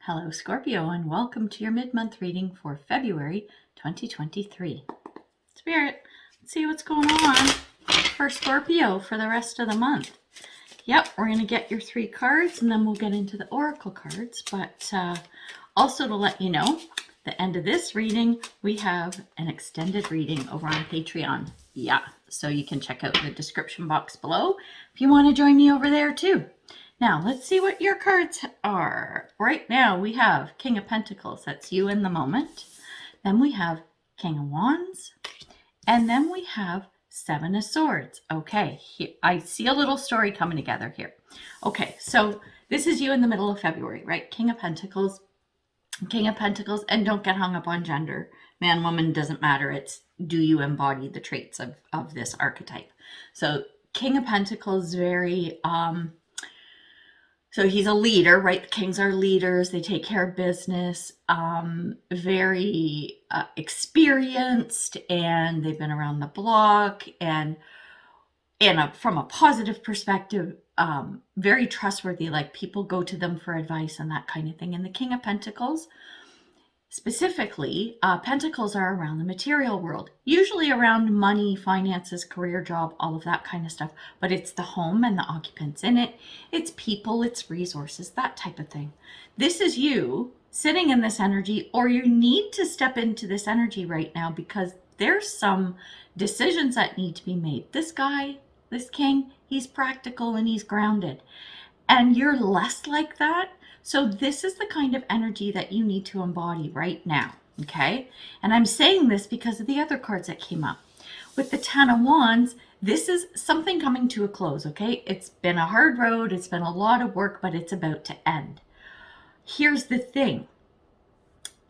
Hello, Scorpio, and welcome to your mid-month reading for February 2023. Spirit, let's see what's going on for Scorpio for the rest of the month. Yep, we're going to get your 3 cards, and then we'll get into the oracle cards. But also to let you know, the end of this reading, we have an extended reading over on Patreon. Yeah, so you can check out the description box below if you want to join me over there too. Now, let's see what your cards are. Right now, we have King of Pentacles. That's you in the moment. Then we have King of Wands. And then we have Seven of Swords. Okay, here, I see a little story coming together here. Okay, so this is you in the middle of February, right? King of Pentacles. King of Pentacles. And don't get hung up on gender. Man, woman, doesn't matter. It's do you embody the traits of this archetype. So King of Pentacles, very... So he's a leader, right? The kings are leaders. They take care of business, very experienced, and they've been around the block, and from a positive perspective, very trustworthy. Like people go to them for advice and that kind of thing. And the King of Pentacles, specifically, pentacles are around the material world, usually around money, finances, career, job, all of that kind of stuff. But it's the home and the occupants in it. It's people, it's resources, that type of thing. This is you sitting in this energy, or you need to step into this energy right now because there's some decisions that need to be made. This guy, this king, he's practical and he's grounded. And you're less like that. So this is the kind of energy that you need to embody right now, okay? And I'm saying this because of the other cards that came up. With the Ten of Wands, this is something coming to a close, okay? It's been a hard road, it's been a lot of work, but it's about to end. Here's the thing.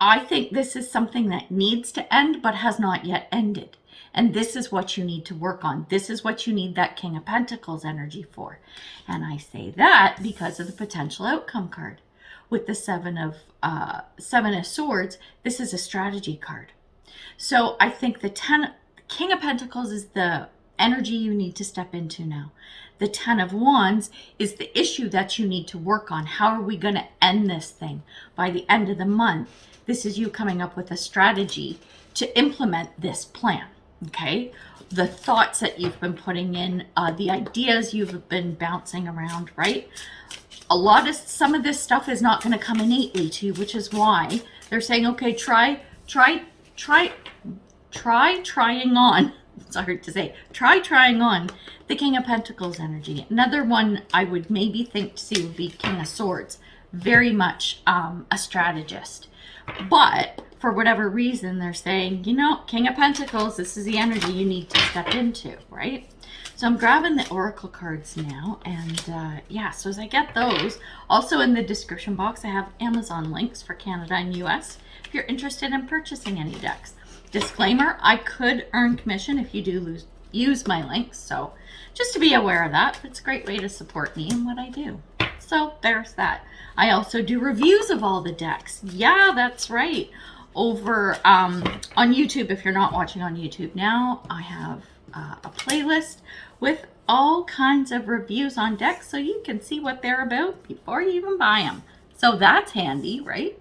I think this is something that needs to end, but has not yet ended. And this is what you need to work on. This is what you need that King of Pentacles energy for. And I say that because of the potential outcome card. With the Seven of Swords, this is a strategy card. So I think the King of Pentacles is the energy you need to step into now. The Ten of Wands is the issue that you need to work on. How are we going to end this thing? By the end of the month, this is you coming up with a strategy to implement this plan. Okay, the thoughts that you've been putting in, the ideas you've been bouncing around, right? Some of this stuff is not going to come innately to you, which is why they're saying, okay, try trying on. It's hard to say. Try trying on the King of Pentacles energy. Another one I would maybe think to see would be King of Swords. Very much a strategist. But for whatever reason, they're saying, you know, King of Pentacles, this is the energy you need to step into, right? So I'm grabbing the oracle cards now, and yeah, so as I get those, also in the description box, I have Amazon links for Canada and US if you're interested in purchasing any decks. Disclaimer, I could earn commission if you do use my links, so just to be aware of that. It's a great way to support me and what I do. So there's that. I also do reviews of all the decks. Yeah, that's right. Over on YouTube, if you're not watching on YouTube now, I have a playlist with all kinds of reviews on decks so you can see what they're about before you even buy them. So that's handy, right?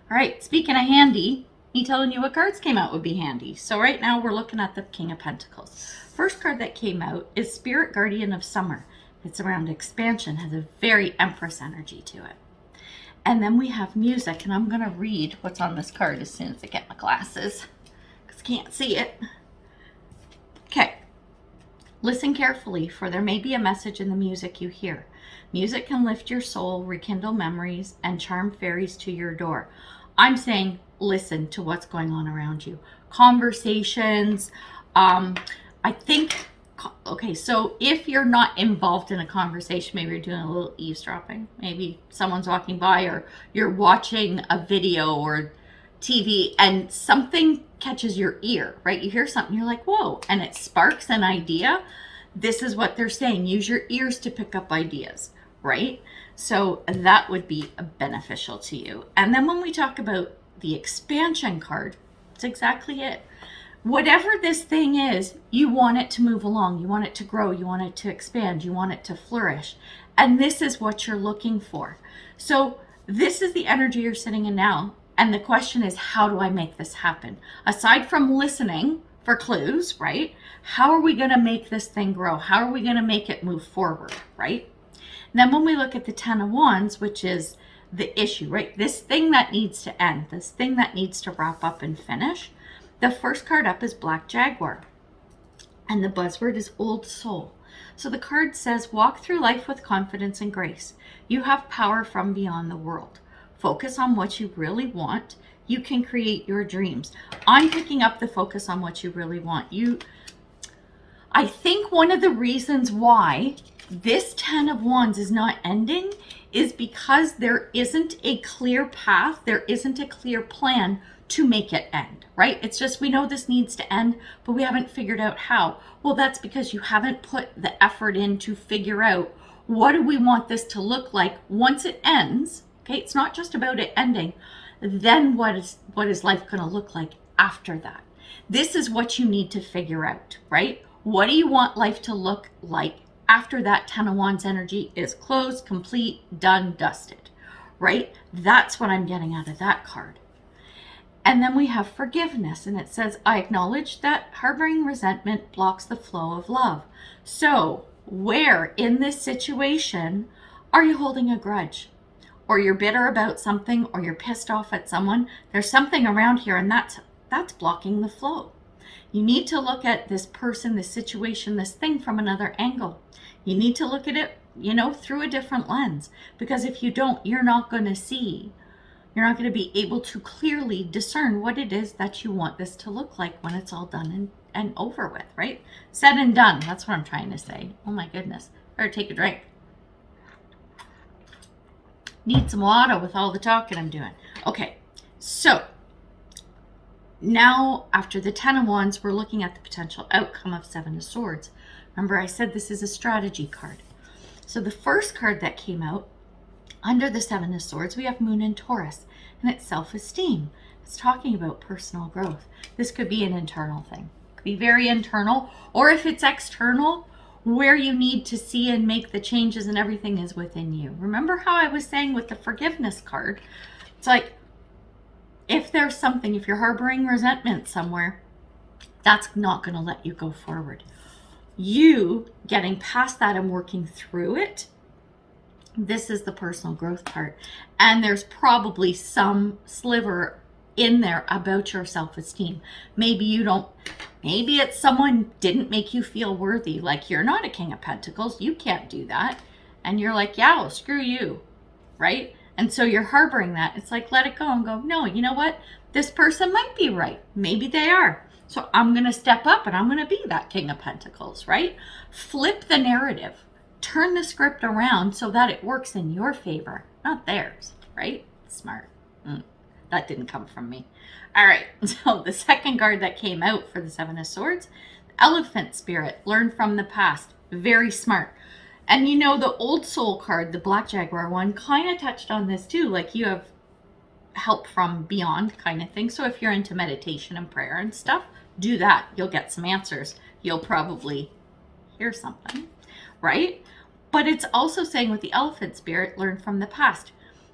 All right, speaking of handy, me telling you what cards came out would be handy. So right now we're looking at the King of Pentacles. First card that came out is Spirit Guardian of Summer. It's around expansion, has a very Empress energy to it. And then we have music, and I'm going to read what's on this card as soon as I get my glasses because I can't see it. Okay. Listen carefully, for there may be a message in the music you hear. Music can lift your soul, rekindle memories, and charm fairies to your door. I'm saying listen to what's going on around you. Conversations. I think, okay, so if you're not involved in a conversation, maybe you're doing a little eavesdropping. Maybe someone's walking by, or you're watching a video or TV and something catches your ear, right? You hear something, you're like, whoa, and it sparks an idea. This is what they're saying. Use your ears to pick up ideas, right? So that would be beneficial to you. And then when we talk about the expansion card, it's exactly it. Whatever this thing is, you want it to move along. You want it to grow. You want it to expand. You want it to flourish. And this is what you're looking for. So This is the energy you're sitting in now. And the question is, how do I make this happen? Aside from listening for clues, right? How are we going to make this thing grow? How are we going to make it move forward, right? And then when we look at the Ten of Wands, which is the issue, right? This thing that needs to end, this thing that needs to wrap up and finish. The first card up is Black Jaguar. And the buzzword is Old Soul. So the card says, walk through life with confidence and grace. You have power from beyond the world. Focus on what you really want. You can create your dreams. I'm picking up the focus on what you really want. I think one of the reasons why this Ten of Wands is not ending is because there isn't a clear path. There isn't a clear plan to make it end, right? It's just, we know this needs to end, but we haven't figured out how. Well, that's because you haven't put the effort in to figure out, what do we want this to look like once it ends? Okay, it's not just about it ending. Then what is life going to look like after that? This is what you need to figure out, right? What do you want life to look like after that Ten of Wands energy is closed, complete, done, dusted, right? That's what I'm getting out of that card. And then we have forgiveness, and it says, I acknowledge that harboring resentment blocks the flow of love. So where in this situation are you holding a grudge? Or you're bitter about something, or you're pissed off at someone? There's something around here, and that's blocking the flow. You need to look at this person, this situation, this thing from another angle. You need to look at it, through a different lens. Because if you don't, you're not going to be able to clearly discern what it is that you want this to look like when it's all done and over with, right? Said and done. That's what I'm trying to say. Oh my goodness. Better take a drink. Need some water with all the talking I'm doing. Okay, so now after the Ten of Wands, we're looking at the potential outcome of Seven of Swords. Remember, I said this is a strategy card. So the first card that came out under the Seven of Swords, we have Moon in Taurus, and it's self-esteem. It's talking about personal growth. This could be an internal thing. It could be very internal, or if it's external, where you need to see and make the changes and everything is within you. Remember how I was saying with the forgiveness card? It's like, if there's something, if you're harboring resentment somewhere, that's not going to let you go forward. You getting past that and working through it, this is the personal growth part. And there's probably some sliver in there about your self-esteem. Maybe it's someone didn't make you feel worthy. Like, you're not a King of Pentacles. You can't do that. And you're like, yeah, well, screw you, right? And so you're harboring that. It's like, let it go and go, no, you know what? This person might be right. Maybe they are. So I'm going to step up and I'm going to be that King of Pentacles, right? Flip the narrative. Turn the script around so that it works in your favor, not theirs, right? Smart. That didn't come from me. All right, so the second card that came out for the Seven of Swords, Elephant Spirit, learn from the past. Very smart. And the Old Soul card, the Black Jaguar one, kind of touched on this too. Like, you have help from beyond kind of thing. So if you're into meditation and prayer and stuff, do that. You'll get some answers. You'll probably hear something, right? But it's also saying with the Elephant Spirit, learn from the past.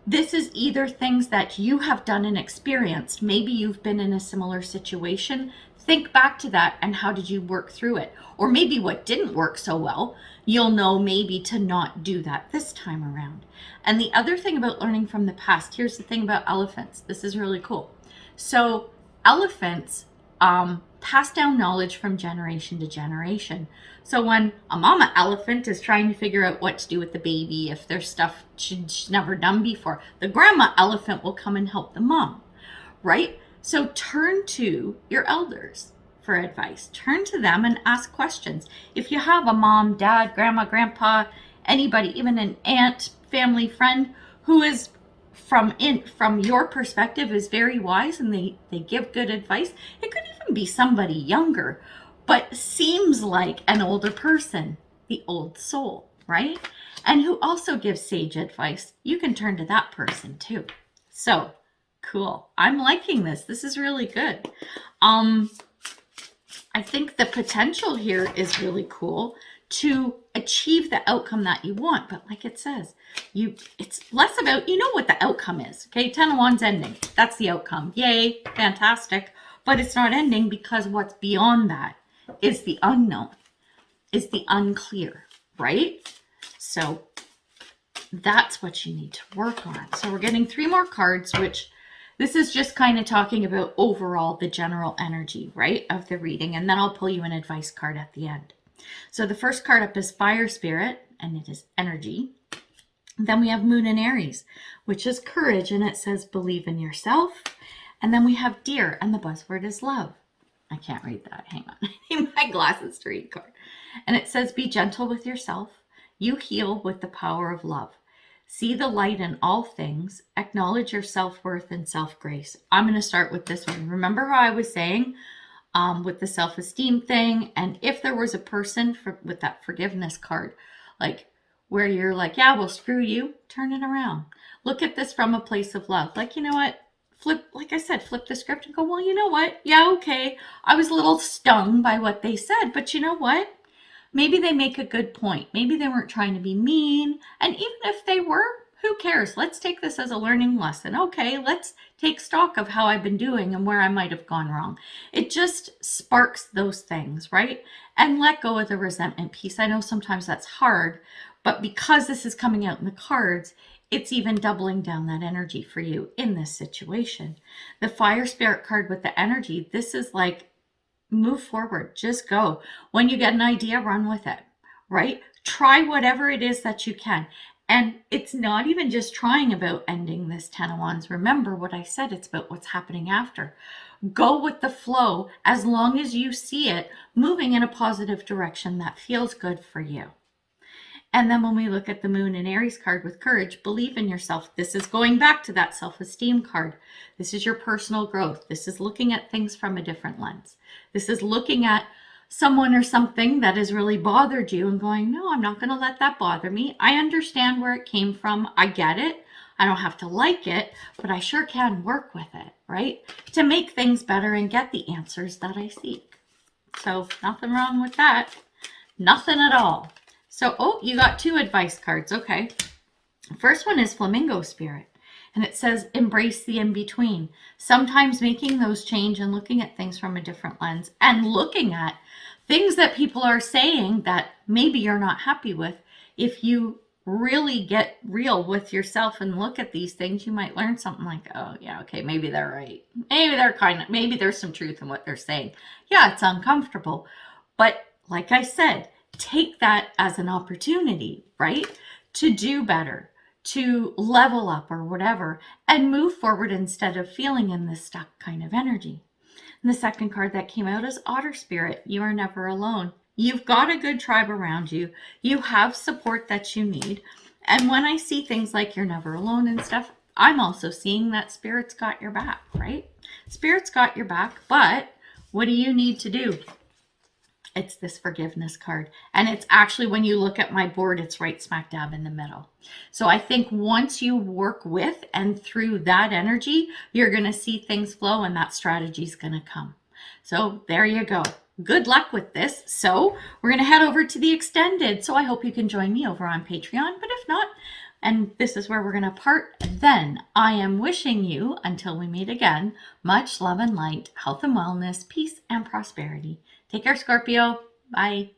This is either things that you have done and experienced. Maybe you've been in a similar situation. Think back to that and how did you work through it? Or maybe what didn't work so well, you'll know maybe to not do that this time around. And the other thing about learning from the past, here's the thing about elephants. This is really cool. So elephants pass down knowledge from generation to generation. So when a mama elephant is trying to figure out what to do with the baby, if there's stuff she's never done before, the grandma elephant will come and help the mom, right? So turn to your elders for advice. Turn to them and ask questions. If you have a mom, dad, grandma, grandpa, anybody, even an aunt, family, friend who is from your perspective is very wise and they give good advice. It could even be somebody younger, but seems like an older person, the old soul, right? And who also gives sage advice. You can turn to that person too. So cool. I'm liking this. This is really good. I think the potential here is really cool to achieve the outcome that you want. But like it says, it's less about, you know what the outcome is. Okay, 10 of Wands ending. That's the outcome. Yay, fantastic. But it's not ending, because what's beyond that is the unknown, is the unclear, right? So that's what you need to work on. So we're getting 3 more cards, which this is just kind of talking about overall the general energy, right, of the reading. And then I'll pull you an advice card at the end. So the first card up is Fire Spirit, and it is energy. Then we have Moon in Aries, which is courage, and it says believe in yourself. And then we have Deer, and the buzzword is love. I can't read that. Hang on. I need my glasses to read card. And it says be gentle with yourself. You heal with the power of love. See the light in all things. Acknowledge your self-worth and self-grace. I'm going to start with this one. Remember how I was saying with the self-esteem thing? And if there was a person with that forgiveness card, like where you're like, yeah, well, screw you, turn it around. Look at this from a place of love. Like, you know what? Flip, like I said, flip the script and go, well, you know what? Yeah, okay. I was a little stung by what they said, but you know what? Maybe they make a good point. Maybe they weren't trying to be mean. And even if they were, who cares? Let's take this as a learning lesson. Okay, let's take stock of how I've been doing and where I might have gone wrong. It just sparks those things, right? And let go of the resentment piece. I know sometimes that's hard, but because this is coming out in the cards, it's even doubling down that energy for you in this situation. The Fire Spirit card with the energy, this is like, move forward, just go. When you get an idea, run with it, right? Try whatever it is that you can. And it's not even just trying about ending this 10 of Wands. Remember what I said, it's about what's happening after. Go with the flow as long as you see it moving in a positive direction that feels good for you. And then when we look at the Moon in Aries card with courage, believe in yourself. This is going back to that self-esteem card. This is your personal growth. This is looking at things from a different lens. This is looking at someone or something that has really bothered you and going, no, I'm not going to let that bother me. I understand where it came from. I get it. I don't have to like it, but I sure can work with it, right? To make things better and get the answers that I seek. So nothing wrong with that. Nothing at all. So, oh, you got 2 advice cards. Okay. First one is Flamingo Spirit. And it says, embrace the in-between. Sometimes making those change and looking at things from a different lens and looking at things that people are saying that maybe you're not happy with. If you really get real with yourself and look at these things, you might learn something like, oh yeah, okay, maybe they're right. Maybe there's some truth in what they're saying. Yeah, it's uncomfortable. But like I said, take that as an opportunity, right? To do better, to level up or whatever, and move forward instead of feeling in this stuck kind of energy. And the second card that came out is Otter Spirit. You are never alone. You've got a good tribe around you. You have support that you need. And when I see things like you're never alone and stuff, I'm also seeing that Spirit's got your back, right? Spirit's got your back, but what do you need to do? It's this forgiveness card. And it's actually, when you look at my board, it's right smack dab in the middle. So I think once you work with and through that energy, you're going to see things flow and that strategy is going to come. So there you go. Good luck with this. So we're going to head over to the extended. So I hope you can join me over on Patreon. But if not, and this is where we're going to part, then I am wishing you, until we meet again, much love and light, health and wellness, peace and prosperity. Take care, Scorpio. Bye.